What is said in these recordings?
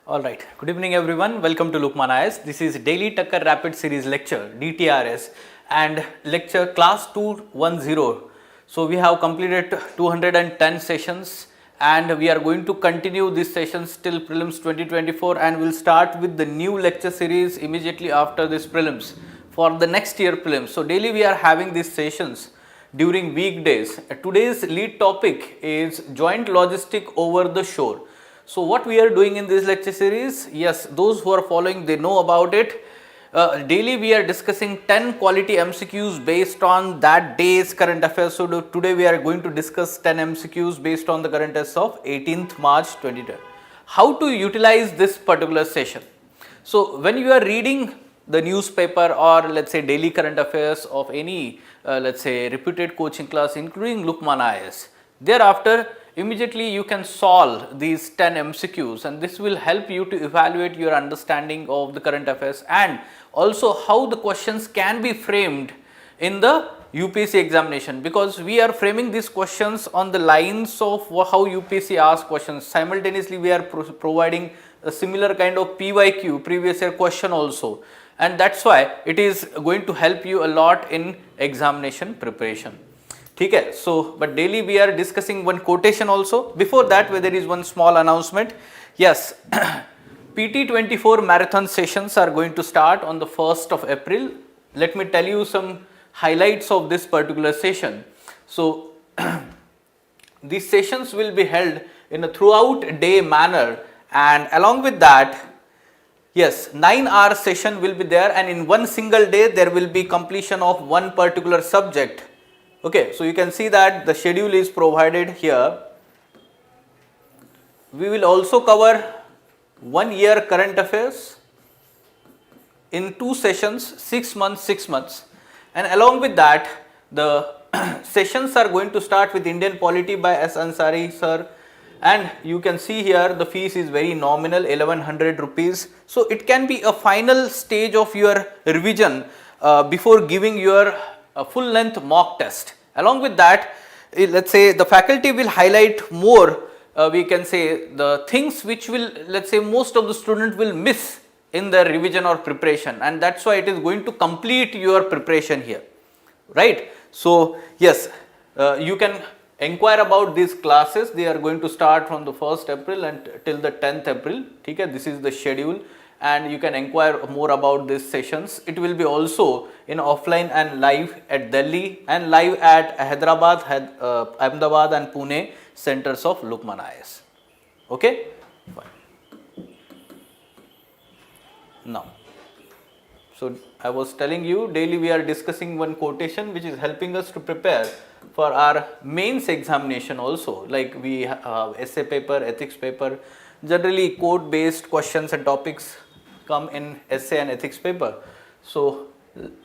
All right. Good evening, everyone. Welcome to Lukmaan IAS. This is daily Takkar Rapid Series lecture DTRS and lecture class 210. So we have completed 210 sessions and we are going to continue these sessions till prelims 2024 and we'll start with the new lecture series immediately after this prelims for the next year prelims. So daily we are having these sessions during weekdays. Today's lead topic is joint logistic over the shore. So what we are doing in this lecture series, yes, those who are following, they know about it. Daily we are discussing 10 quality MCQs based on that day's current affairs. So today we are going to discuss 10 MCQs based on the current affairs of 18th March 2020. How to utilize this particular session? So when you are reading the newspaper or let's say daily current affairs of any let's say reputed coaching class including Lukmaan IAS, thereafter immediately you can solve these 10 MCQs and this will help you to evaluate your understanding of the current affairs and also how the questions can be framed in the UPSC examination, because we are framing these questions on the lines of how UPSC asks questions. Simultaneously we are providing a similar kind of PYQ, previous year question also, and that's why it is going to help you a lot in examination preparation. Okay, so but daily we are discussing one quotation also. Before that, there is one small announcement. Yes, PT24 marathon sessions are going to start on the 1st of April. Let me tell you some highlights of this particular session. So these sessions will be held in a throughout day manner, and along with that, yes, 9-hour session will be there, and in one single day there will be completion of one particular subject. Okay, so you can see that the schedule is provided here. We will also cover 1 year current affairs in 2 sessions, 6 months, 6 months. And along with that, the sessions are going to start with Indian polity by S. Ansari sir. And you can see here the fees is very nominal, 1100 rupees. So it can be a final stage of your revision before giving your a full length mock test. Along with that, let's say the faculty will highlight more, we can say the things which will, let's say most of the students will miss in their revision or preparation, and that's why it is going to complete your preparation here, right? So yes, you can inquire about these classes. They are going to start from the 1st April and till the 10th April. Okay, this is the schedule. And you can inquire more about these sessions. It will be also in offline and live at Delhi and live at Hyderabad, Ahmedabad and Pune centers of Lukmaan IAS. Okay? Fine. Now, so I was telling you daily we are discussing one quotation which is helping us to prepare for our mains examination also, like we have essay paper, ethics paper, generally quote based questions and topics come in essay and ethics paper. So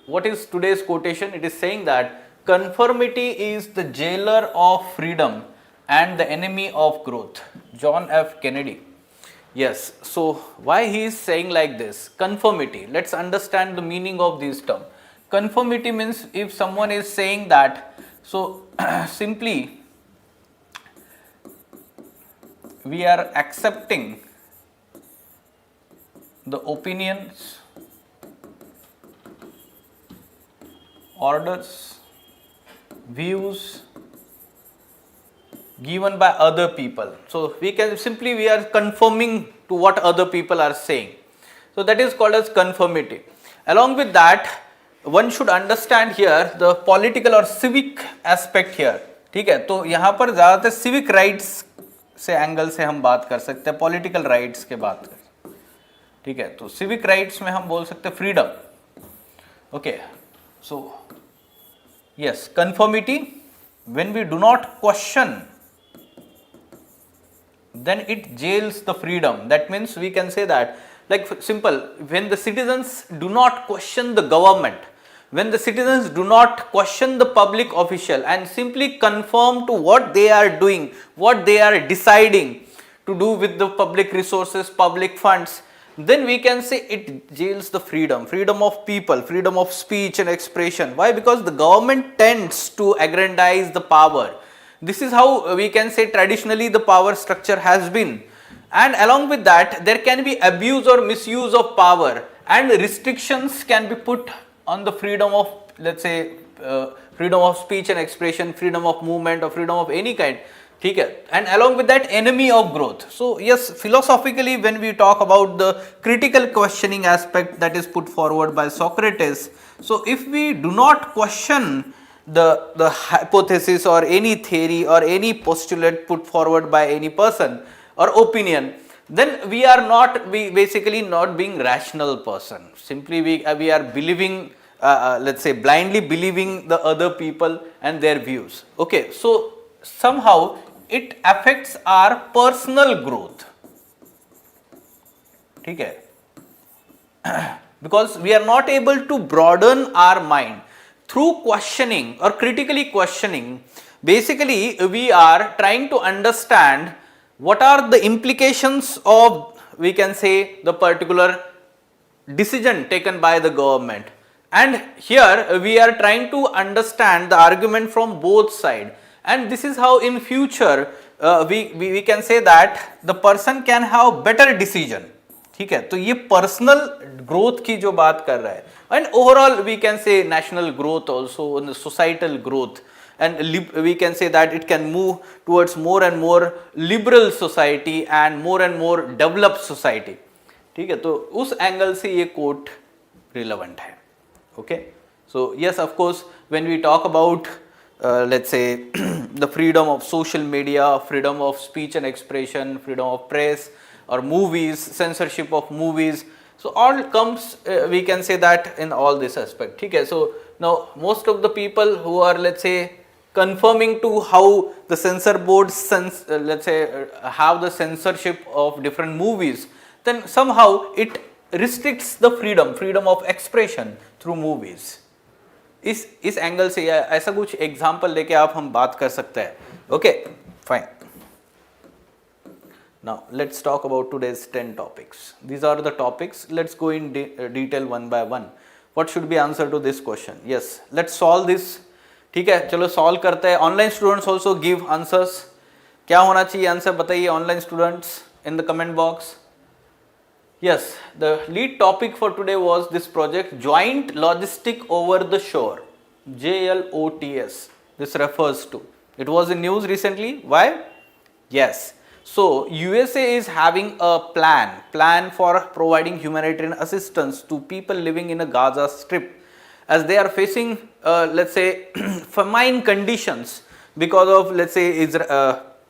what is today's quotation? It is saying that conformity is the jailer of freedom and the enemy of growth. John F. Kennedy. Yes, so why he is saying like this? Conformity. Let's understand the meaning of this term. Conformity means if someone is saying that, so simply we are accepting the opinions, orders, views given by other people. So we can simply, we are conforming to what other people are saying. So that is called as conformity. Along with that, one should understand here the political or civic aspect here. ठीक है, तो यहाँ पर ज़्यादातर civic rights से angle से हम बात कर सकते हैं, political rights के बात कर, ठीक है. तो सिविक राइट्स में हम बोल सकते हैं freedom. Okay, so yes, conformity, when we do not question then it jails the freedom. That means we can say that, like simple, when the citizens do not question the government, when the citizens do not question the public official and simply conform to what they are doing, what they are deciding to do with the public resources, public funds, then we can say it jails the freedom, freedom of people, freedom of speech and expression. Why? Because the government tends to aggrandize the power. This is how we can say traditionally the power structure has been. and along with that there can be abuse or misuse of power, and restrictions can be put on the freedom of, let's say, freedom of speech and expression, freedom of movement, or freedom of any kind. Okay. And along with that, enemy of growth. So yes, philosophically, when we talk about the critical questioning aspect that is put forward by Socrates, so if we do not question the hypothesis or any theory or any postulate put forward by any person or opinion, then we are not, basically not being rational person. Simply we are believing, let's say, blindly believing the other people and their views. Okay, so somehow it affects our personal growth. Okay. Because we are not able to broaden our mind through questioning or critically questioning. Basically, we are trying to understand what are the implications of, we can say, the particular decision taken by the government, and here we are trying to understand the argument from both sides, and this is how in future we can say that the person can have better decision. ठीक है, तो ये personal growth की जो बात कर रहा है, and overall we can say national growth also, societal growth, and we can say that it can move towards more and more liberal society and more developed society. ठीक है, तो उस एंगल से ये कोट रिलेवेंट है. Okay, so yes, of course when we talk about let's say the freedom of social media, freedom of speech and expression, freedom of press or movies, censorship of movies, so all comes, we can say that in all this aspect. ठीक है, so now most of the people who are, let's say, conforming to how the censor boards let's say have the censorship of different movies, then somehow it restricts the freedom of expression through movies. इस angle से ऐसा कुछ example लेके आप हम बात कर सकते हैं. Okay, fine. Now let's talk about today's 10 topics. These are the topics. Let's go in detail one by one. What should be answer to this question? Yes, let's solve this. ठीक है, चलो सॉल्व करते हैं. Online students also give answers. क्या होना चाहिए answer बताइए online students in the comment box. Yes, the lead topic for today was this project, Joint Logistic Over the Shore, JLOTS. This refers to, it was in news recently. Why? Yes, so USA is having a plan for providing humanitarian assistance to people living in a Gaza Strip, as they are facing let's say famine conditions because of, let's say,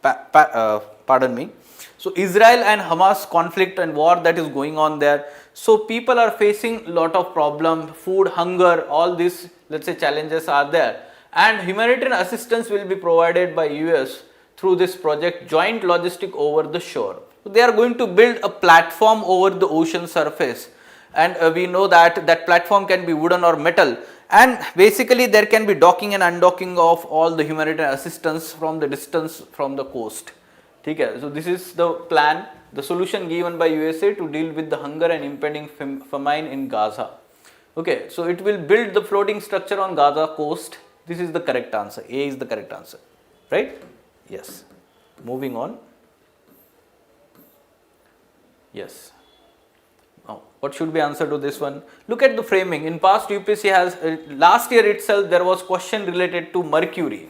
pardon me, so Israel and Hamas conflict and war that is going on there. So people are facing lot of problem, food, hunger, all these, let's say, challenges are there, and humanitarian assistance will be provided by US through this project, Joint Logistic Over the Shore. So they are going to build a platform over the ocean surface, and we know that that platform can be wooden or metal, and basically there can be docking and undocking of all the humanitarian assistance from the distance from the coast. ठीक है, so this is the plan, the solution given by USA to deal with the hunger and impending famine in Gaza. Okay, so it will build the floating structure on Gaza coast. This is the correct answer. A is the correct answer, right? Yes. Moving on. Yes. Now, what should be answer to this one? Look at the framing. In past, UPSC has last year itself there was question related to mercury,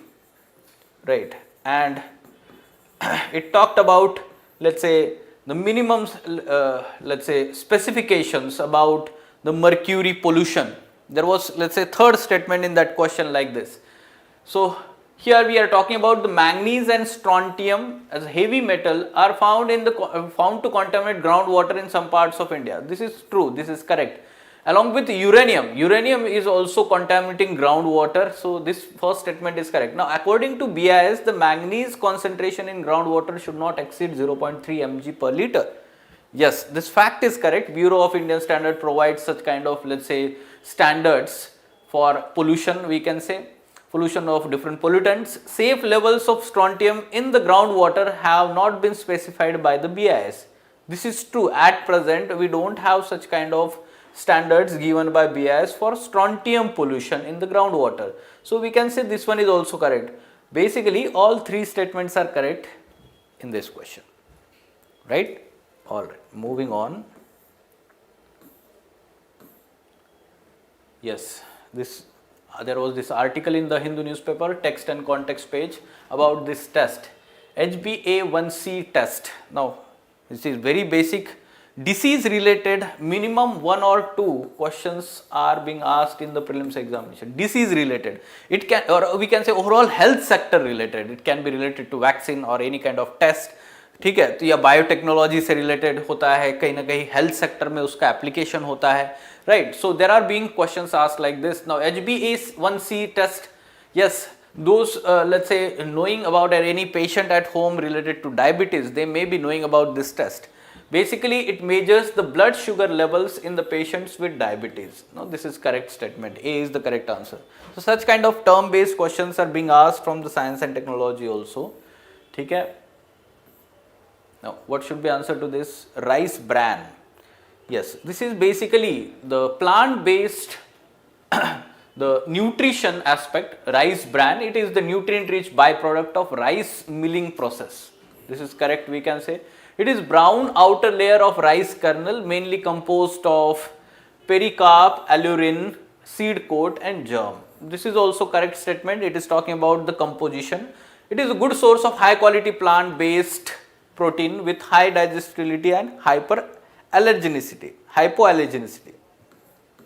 right? And it talked about, let's say, the minimum let's say specifications about the mercury pollution. There was, let's say, third statement in that question like this. So here we are talking about the manganese and strontium as heavy metal are found to contaminate groundwater in some parts of India. This is true, this is correct. Along with uranium is also contaminating groundwater, so this first statement is correct. Now according to BIS, the manganese concentration in groundwater should not exceed 0.3 mg per liter. Yes, this fact is correct. Bureau of Indian Standard provides such kind of, let's say, standards for pollution, we can say, pollution of different pollutants. Safe levels of strontium in the groundwater have not been specified by the BIS. This is true. At present, we don't have such kind of standards given by BIS for strontium pollution in the groundwater. So we can say this one is also correct. Basically, all three statements are correct in this question, right? All right, moving on. Yes, this there was this article in the Hindu newspaper, text and context page, about this test, HbA1c test. Now, this is very basic, disease related, minimum 1 or 2 questions are being asked in the prelims examination. Disease related, it can, or we can say overall health sector related, it can be related to vaccine or any kind of test. ठीक है, तो या biotechnology से related होता है, कहीं ना कहीं हेल्थ सेक्टर में उसका एप्लीकेशन होता है, right. So there are being questions asked like this. Now HbA1c test, yes, those let's say knowing about any patient at home related to diabetes, they may be knowing about this test. Basically it measures the blood sugar levels in the patients with diabetes. Now this is correct statement, A is the correct answer. So such kind of term based questions are being asked from the science and technology also. ठीक है. Now, what should be answer to this? Rice bran. Yes, this is basically the plant-based, the nutrition aspect. Rice bran, it is the nutrient-rich byproduct of rice milling process. This is correct, we can say. It is brown outer layer of rice kernel, mainly composed of pericarp, allurin, seed coat, and germ. This is also correct statement. It is talking about the composition. It is a good source of high-quality plant-based protein with high digestibility and hypoallergenicity.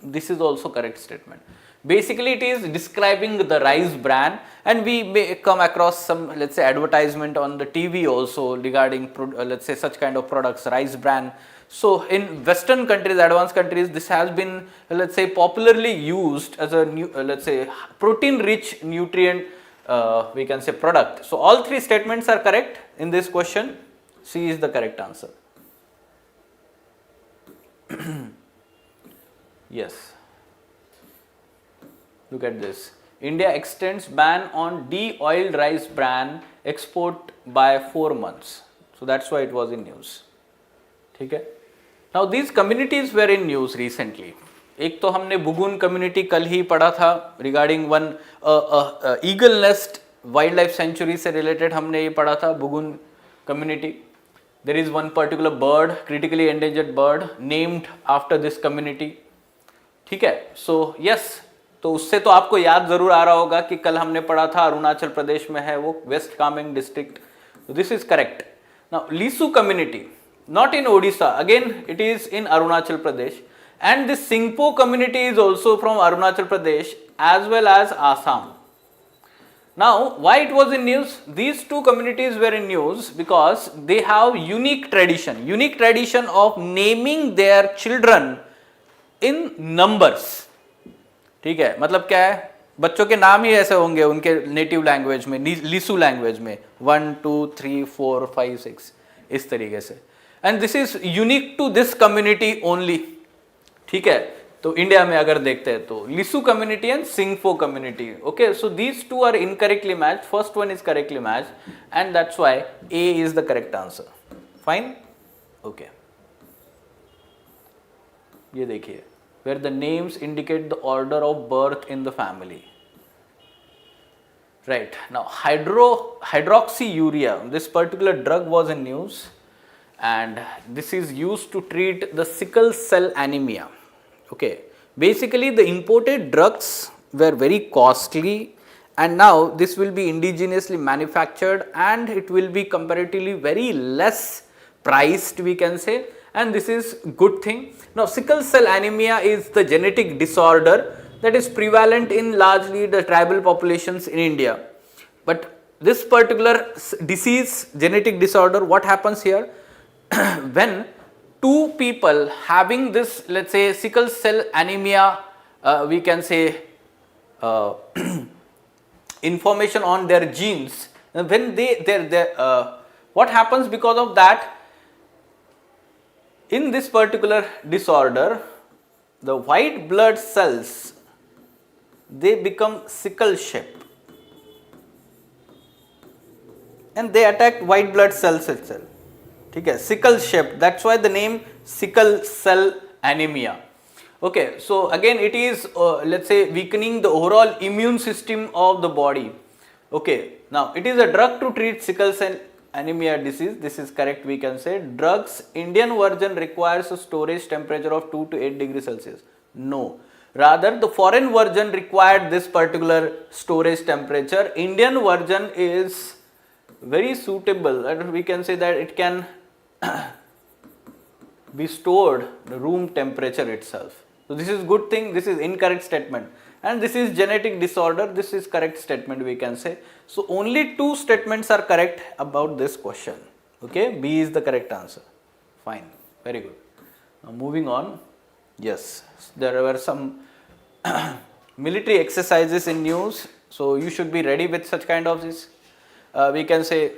This is also correct statement. Basically it is describing the rice bran, and we may come across some, let's say, advertisement on the TV also regarding let's say such kind of products, rice bran. So in western countries, advanced countries, this has been, let's say, popularly used as a new, let's say, protein rich nutrient we can say product. So all 3 statements are correct in this question. C is the correct answer. Yes. Look at this. India extends ban on de-oiled rice bran export by 4 months. So that's why it was in news. ठीक है. Now these communities were in news recently. एक तो हमने Bugun community कल ही पढ़ा था regarding one eagle nest wild life sanctuary से related हमने ये पढ़ा था Bugun community. There is one particular bird, critically endangered bird, named after this community. ठीक है. So yes, तो उससे तो आपको याद जरूर आ रहा होगा कि कल हमने पढ़ा था अरुणाचल प्रदेश में है वो west Kameng district. This is correct. Now Lisu community, not in Odisha, again it is in Arunachal Pradesh, and this Singpo community is also from Arunachal Pradesh as well as Assam. Now, why it was in news? These 2 communities were in news because they have unique tradition of naming their children in numbers. ठीक है, मतलब क्या है, बच्चों के नाम ही ऐसे होंगे उनके नेटिव लैंग्वेज में, लिसु लैंग्वेज में 1 2 3 4 5 6 इस तरीके से. And this is unique to this community only. ठीक है, तो इंडिया में अगर देखते हैं तो Lisu community and Singpho community. Okay, so these 2 are incorrectly matched. First one is correctly matched and that's why A is the correct answer. Fine. Okay, ये देखिए, where the names indicate the order of birth in the family. Right, now hydroxyurea, this particular drug was in news, and this is used to treat the sickle cell anemia. Okay, basically the imported drugs were very costly, and now this will be indigenously manufactured and it will be comparatively very less priced, we can say, and this is good thing. Now sickle cell anemia is the genetic disorder that is prevalent in largely the tribal populations in India. But this particular disease, genetic disorder, what happens here? When 2 people having this, let's say, sickle cell anemia, we can say information on their genes, when what happens because of that? In this particular disorder, the white blood cells, they become sickle shape and they attack white blood cells itself. ठीक है, sickle shape, that's why the name sickle cell anemia. Okay, so again it is let's say weakening the overall immune system of the body. Okay, now it is a drug to treat sickle cell anemia disease, this is correct, we can say. Drugs, Indian version requires a storage temperature of 2 to 8 degrees Celsius. No. Rather, the foreign version required this particular storage temperature. Indian version is very suitable, and we can say that it can be stored the room temperature itself. So this is good thing, this is incorrect statement, and this is genetic disorder, this is correct statement, we can say. So only two statements are correct about this question. Okay, B is the correct answer. Fine, very good. Now moving on. Yes, there were some military exercises in news, so you should be ready with such kind of this. We can say,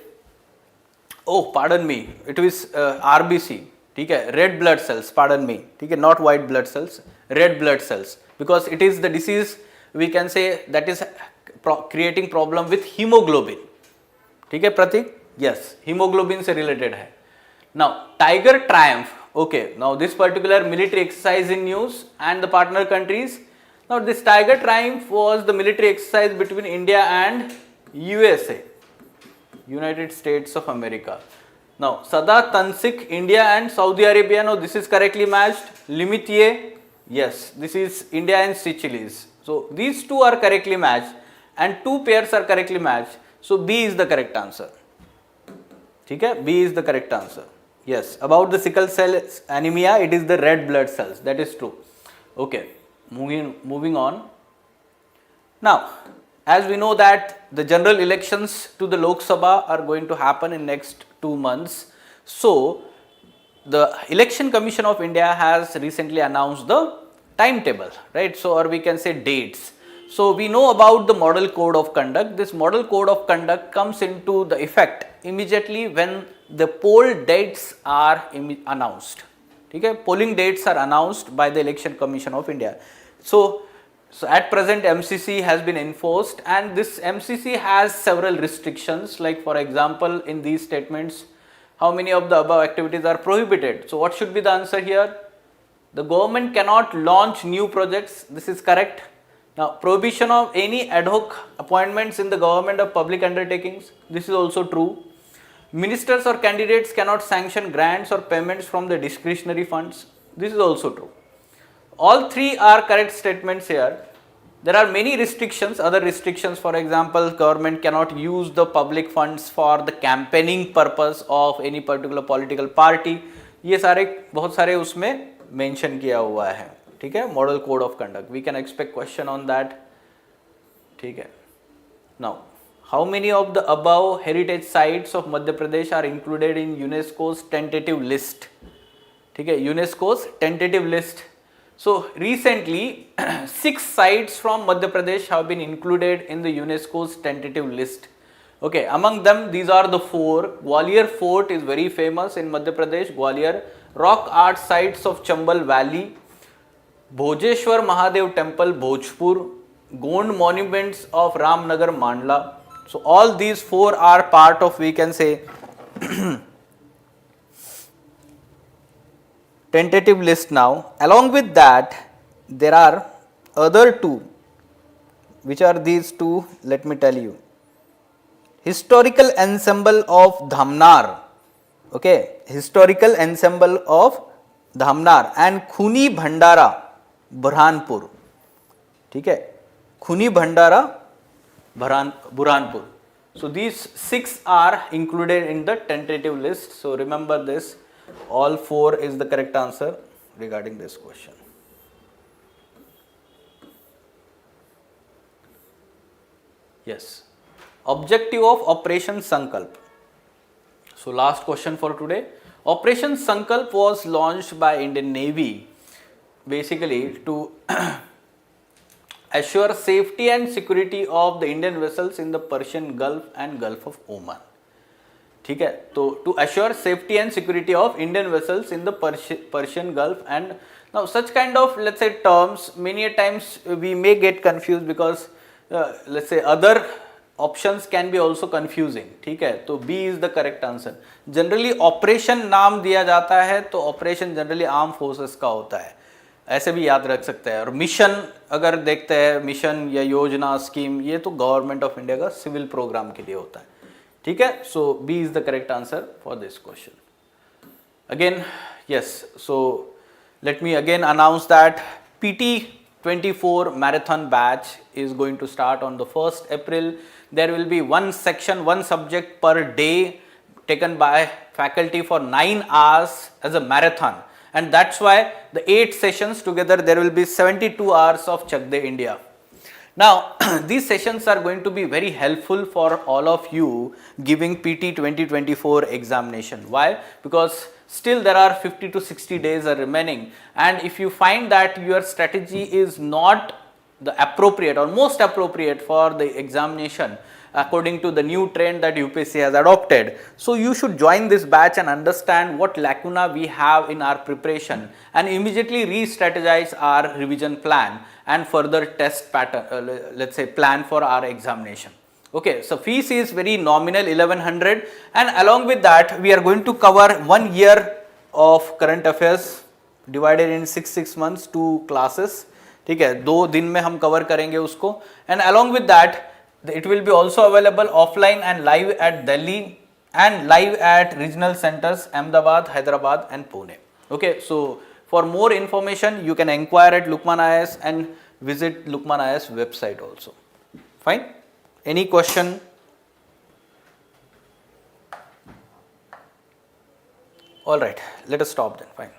oh pardon me, it is RBC, ठीक है, red blood cells, pardon me, ठीक है, not white blood cells, red blood cells, because it is the disease, we can say, that is creating problem with hemoglobin. ठीक है प्रतीक? Yes, hemoglobin से related है. Now Tiger Triumph. Okay, now this particular military exercise in news and the partner countries. Now this Tiger Triumph was the military exercise between India and USA, United States of America. Now Sada Tansik, India and Saudi Arabia. Now this is correctly matched. Limitier, yes, this is India and Seychelles. So these two are correctly matched and two pairs are correctly matched. So B is the correct answer. ठीक है, B is the correct answer. Yes, about the sickle cell anemia, it is the red blood cells. That is true. Okay, moving on. Now, as we know that the general elections to the Lok Sabha are going to happen in next 2 months. So, the Election Commission of India has recently announced the timetable, right? So, or we can say dates. So, we know about the model code of conduct. This model code of conduct comes into the effect immediately when the poll dates are announced. Okay? Polling dates are announced by the Election Commission of India. So at present MCC has been enforced, and this MCC has several restrictions, like for example in these statements, how many of the above activities are prohibited. So what should be the answer here? The government cannot launch new projects. This is correct. Now prohibition of any ad hoc appointments in the government of public undertakings. This is also true. Ministers or candidates cannot sanction grants or payments from the discretionary funds. This is also true. All three are correct statements here. There are many restrictions, other restrictions, for example, government cannot use the public funds for the campaigning purpose of any particular political party. ये सारे बहुत सारे उसमें mention किया हुआ है, ठीक है, model code of conduct. We can expect question on that, ठीक है. Now how many of the above heritage sites of Madhya Pradesh are included in UNESCO's tentative list? ठीक है, UNESCO's tentative list. So recently 6 sites from Madhya Pradesh have been included in the UNESCO's tentative list. Okay, among them these are the 4. Gwalior Fort is very famous in Madhya Pradesh, Gwalior. Rock art sites of Chambal Valley, Bhojeshwar Mahadev Temple, Bhojpur, Gond monuments of Ramnagar, Mandla. So all these 4 are part of, we can say, tentative list now. Along with that, there are other 2. Which are these 2? Let me tell you. Historical ensemble of Dhamnar. Okay, historical ensemble of Dhamnar and Khuni Bhandara, Burhanpur. ठीक है, Khuni Bhandara, Burhanpur. So these 6 are included in the tentative list. So remember this, all 4 is the correct answer regarding this question. Yes, objective of Operation Sankalp. So last question for today. Operation Sankalp was launched by Indian Navy basically to assure safety and security of the Indian vessels in the Persian Gulf and Gulf of Oman. ठीक है, तो to assure safety and security of Indian vessels in the Persian Gulf, and now such kind of, let's say, terms many a times we may get confused because let's say other options can be also confusing. ठीक है, तो B is the correct answer. Generally operation नाम दिया जाता है तो operation generally arm forces का होता है, ऐसे भी याद रख सकते हैं. और मिशन अगर देखते हैं, मिशन या योजना, स्कीम, ये तो गवर्नमेंट ऑफ इंडिया का सिविल प्रोग्राम के लिए होता है. ठीक है, so B is the correct answer for this question. Again, yes, so let me again announce that PT 24 marathon batch is going to start on the 1st April. There will be one section, one subject per day taken by faculty for 9 hours as a marathon, and that's why the 8 sessions together there will be 72 hours of Chak De India. Now, these sessions are going to be very helpful for all of you giving PT 2024 examination. Why? Because still there are 50 to 60 days are remaining, and if you find that your strategy is not the appropriate or most appropriate for the examination according to the new trend that UPSC has adopted, so you should join this batch and understand what lacuna we have in our preparation and immediately re-strategize our revision plan and further test pattern, let's say plan for our examination. Okay, so fees is very nominal 1100, and along with that we are going to cover 1 year of current affairs divided in 6 months, 2 classes. ठीक है, 2 दिन में हम cover करेंगे उसको, and along with that it will be also available offline and live at Delhi and live at regional centers Ahmedabad, Hyderabad and Pune. Okay, so for more information you can inquire at Lukmaan IAS and visit Lukmaan IAS website also. Fine? Any question? All right, let us stop then. Fine.